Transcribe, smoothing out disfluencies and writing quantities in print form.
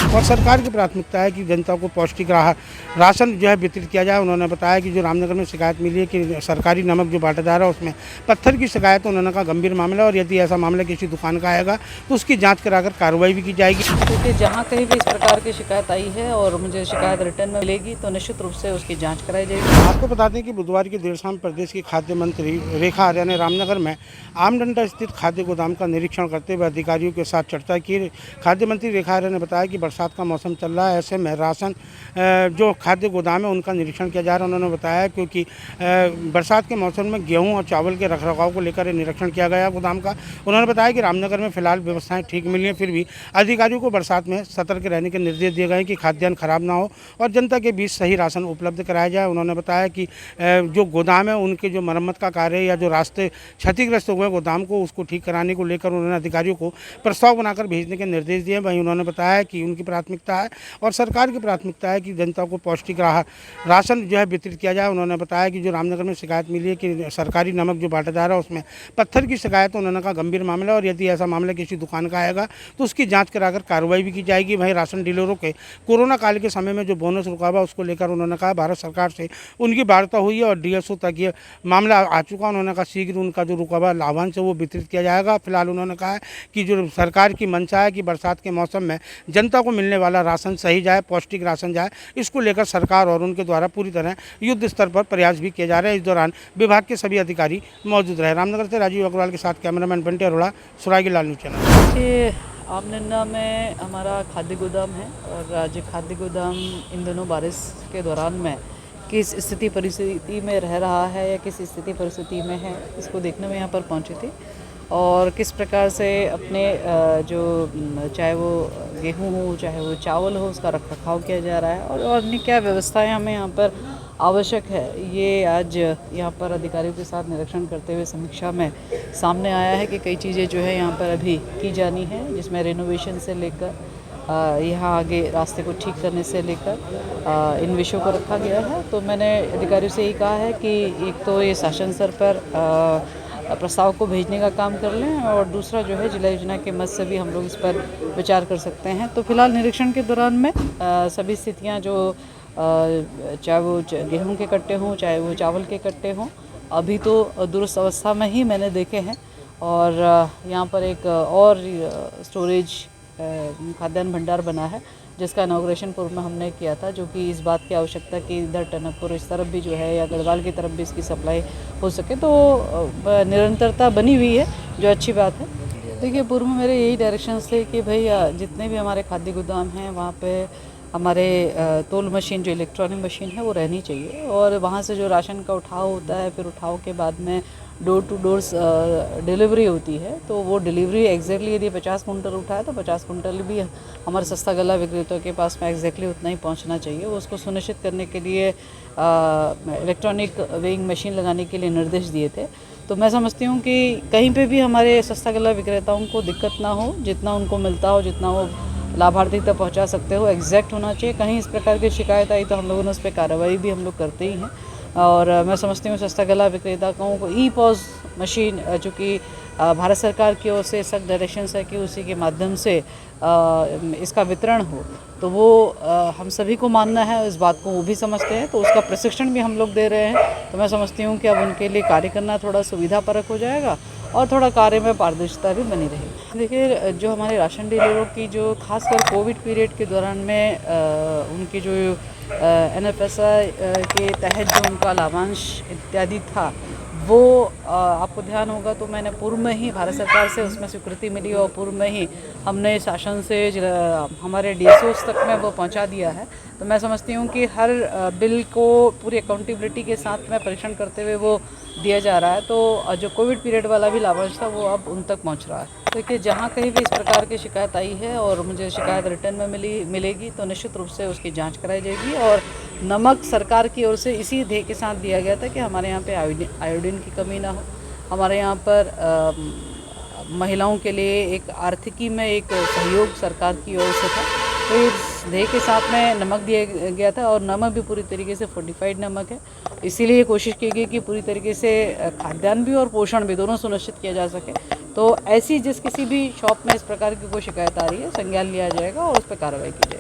और सरकार की प्राथमिकता है कि जनता को पौष्टिक राशन जो है वितरित किया जाए। उन्होंने बताया कि जो रामनगर में शिकायत मिली है कि सरकारी नमक जो बांटा जा रहा है उसमें पत्थर की शिकायत, उन्होंने कहा गंभीर मामला, और यदि ऐसा मामला किसी दुकान का आएगा तो उसकी जाँच कराकर कार्रवाई भी की जाएगी। क्योंकि जहाँ कहीं भी इस प्रकार की शिकायत आई है और मुझे शिकायत रिटर्न में मिलेगी तो निश्चित रूप से उसकी जाँच कराई जाएगी। आपको बता दें कि बुधवार की देर शाम प्रदेश की खाद्य मंत्री रेखा आर्या ने रामनगर में आमडंडा स्थित खाद्य गोदाम का निरीक्षण करते हुए अधिकारियों के साथ चर्चा की। खाद्य मंत्री रेखा आर्या ने बताया कि बरसात का मौसम चल रहा है, ऐसे में राशन जो खाद्य गोदाम है उनका निरीक्षण किया जा रहा है। उन्होंने बताया क्योंकि बरसात के मौसम में गेहूँ और चावल के रखरखाव को लेकर निरीक्षण किया गया गोदाम का। उन्होंने बताया कि रामनगर में फिलहाल व्यवस्थाएं ठीक मिली हैं, फिर भी अधिकारियों को बरसात में सतर्क रहने के निर्देश दिए गए कि खाद्यान्न खराब ना हो और जनता के बीच सही राशन उपलब्ध कराया जाए। उन्होंने बताया कि जो गोदाम है उनके जो मरम्मत का कार्य या जो रास्ते क्षतिग्रस्त हुए गोदाम को उसको ठीक कराने को लेकर उन्होंने अधिकारियों को प्रस्ताव बनाकर भेजने के निर्देश दिए। वहीं उन्होंने बताया कि उनकी प्राथमिकता है और सरकार की प्राथमिकता है कि जनता को पौष्टिक राशन जो है वितरित किया जाए। उन्होंने बताया कि जो रामनगर में शिकायत मिली है कि सरकारी नमक जो बांटा जा रहा है उसमें पत्थर की शिकायत, उन्होंने कहा गंभीर मामला, और यदि ऐसा मामला किसी दुकान का आएगा तो उसकी जाँच कराकर कार्रवाई भी की जाएगी। वहीं राशन डीलरों के कोरोना काल के समय में जो बोनस रुका हुआ उसको लेकर उन्होंने कहा भारत सरकार से उनकी वार्ता हुई है और डीएसओ तक ये मामला आ चुका। उन्होंने कहा शीघ्र उनका जो रुका हुआ लाभांश है वो वितरित किया जाएगा। फिलहाल उन्होंने कहा है कि जो सरकार की मंशा है कि बरसात के मौसम में जनता को मिलने वाला राशन सही जाए, पौष्टिक राशन जाए, इसको लेकर सरकार और उनके द्वारा पूरी तरह युद्ध स्तर पर प्रयास भी किए जा रहे हैं। इस दौरान विभाग के सभी अधिकारी मौजूद रहे। रामनगर से राजीव अग्रवाल के साथ कैमरामैन बंटी अरोड़ा, सुरागी लाल न्यूज़ चैनल। आमडंडा में हमारा खाद्य गोदाम है और आज खाद्य गोदाम इन दोनों बारिश के दौरान में किस स्थिति परिस्थिति में रह रहा है या किस स्थिति परिस्थिति में है, इसको देखने में यहाँ पर पहुँची थी और किस प्रकार से अपने जो चाहे वो गेहूँ हो चाहे वो चावल हो उसका रखरखाव किया जा रहा है और अन्य क्या व्यवस्थाएं हमें यहाँ पर आवश्यक है, ये आज यहाँ पर अधिकारियों के साथ निरीक्षण करते हुए समीक्षा में सामने आया है कि कई चीज़ें जो है यहाँ पर अभी की जानी है, जिसमें रेनोवेशन से लेकर यहाँ आगे रास्ते को ठीक करने से लेकर इन विषयों को रखा गया है। तो मैंने अधिकारियों से यही कहा है कि एक तो ये शासन स्तर पर प्रस्ताव को भेजने का काम कर लें और दूसरा जो है जिला योजना के मद से भी हम लोग इस पर विचार कर सकते हैं। तो फिलहाल निरीक्षण के दौरान में सभी स्थितियाँ जो चाहे वो गेहूं के कट्टे हों चाहे वो चावल के कट्टे हों अभी तो दुरुस्त अवस्था में ही मैंने देखे हैं और यहाँ पर एक और स्टोरेज खाद्यान्न भंडार बना है जिसका इनॉग्रेशन पूर्व में हमने किया था, जो कि इस बात की आवश्यकता कि इधर टनकपुर इस तरफ भी जो है या गढ़वाल की तरफ भी इसकी सप्लाई हो सके, तो निरंतरता बनी हुई है जो अच्छी बात है। देखिए पूर्व में मेरे यही डायरेक्शंस थे कि भाई जितने भी हमारे खाद्य गोदाम हैं वहाँ पे हमारे तोल मशीन जो इलेक्ट्रॉनिक मशीन है वो रहनी चाहिए और वहाँ से जो राशन का उठाव होता है फिर उठाव के बाद में डोर टू डोर डिलीवरी होती है, तो वो डिलीवरी एग्जैक्टली यदि 50 कुंटल उठाए तो 50 कुंटल भी हमारे सस्ता गला विक्रेताओं के पास में एग्जैक्टली उतना ही पहुंचना चाहिए। उसको सुनिश्चित करने के लिए इलेक्ट्रॉनिक वेइंग मशीन लगाने के लिए निर्देश दिए थे। तो मैं समझती हूँ कि कहीं पे भी हमारे सस्ता गला विक्रेताओं को दिक्कत ना हो, जितना उनको मिलता हो जितना वो लाभार्थी तक पहुँचा सकते हो एग्जैक्ट होना चाहिए। कहीं इस प्रकार की शिकायत आई तो हम लोगों ने उस पर कार्रवाई भी हम लोग करते ही हैं और मैं समझती हूँ सस्ता गला विक्रेताओं को ई पॉज मशीन जो कि भारत सरकार की ओर से सख्त डायरेक्शंस है कि उसी के माध्यम से इसका वितरण हो, तो वो हम सभी को मानना है, इस बात को वो भी समझते हैं, तो उसका प्रशिक्षण भी हम लोग दे रहे हैं। तो मैं समझती हूँ कि अब उनके लिए कार्य करना थोड़ा सुविधापरक हो जाएगा और थोड़ा कार्य में पारदर्शिता भी बनी रहेगी। देखिए जो हमारे राशन डीलरों की जो खासकर कोविड पीरियड के दौरान में उनकी जो NFSI के तहत जो उनका लाभांश इत्यादि था वो आपको ध्यान होगा तो मैंने पूर्व में ही भारत सरकार से उसमें स्वीकृति मिली और पूर्व में ही हमने शासन से हमारे DSOs तक में वो पहुंचा दिया है। तो मैं समझती हूँ कि हर बिल को पूरी अकाउंटेबिलिटी के साथ में परीक्षण करते हुए वो दिया जा रहा है, तो जो कोविड पीरियड वाला भी लाभांश था वो अब उन तक पहुँच रहा है। देखिए जहाँ कहीं भी इस प्रकार की शिकायत आई है और मुझे शिकायत रिटर्न में मिलेगी तो निश्चित रूप से उसकी जांच कराई जाएगी। और नमक सरकार की ओर से इसी ध्येय के साथ दिया गया था कि हमारे यहाँ पे आयोडीन की कमी ना हो, हमारे यहाँ पर महिलाओं के लिए एक आर्थिकी में एक सहयोग सरकार की ओर से था, तो इस ध्येय के साथ में नमक दिया गया था और नमक भी पूरी तरीके से फोर्टिफाइड नमक है। इसीलिए कोशिश की गई कि पूरी तरीके से खाद्यान्न भी और पोषण भी दोनों सुनिश्चित किया जा सके। तो ऐसी जिस किसी भी शॉप में इस प्रकार की कोई शिकायत आ रही है संज्ञान लिया जाएगा और उस पर कार्रवाई की जाएगी।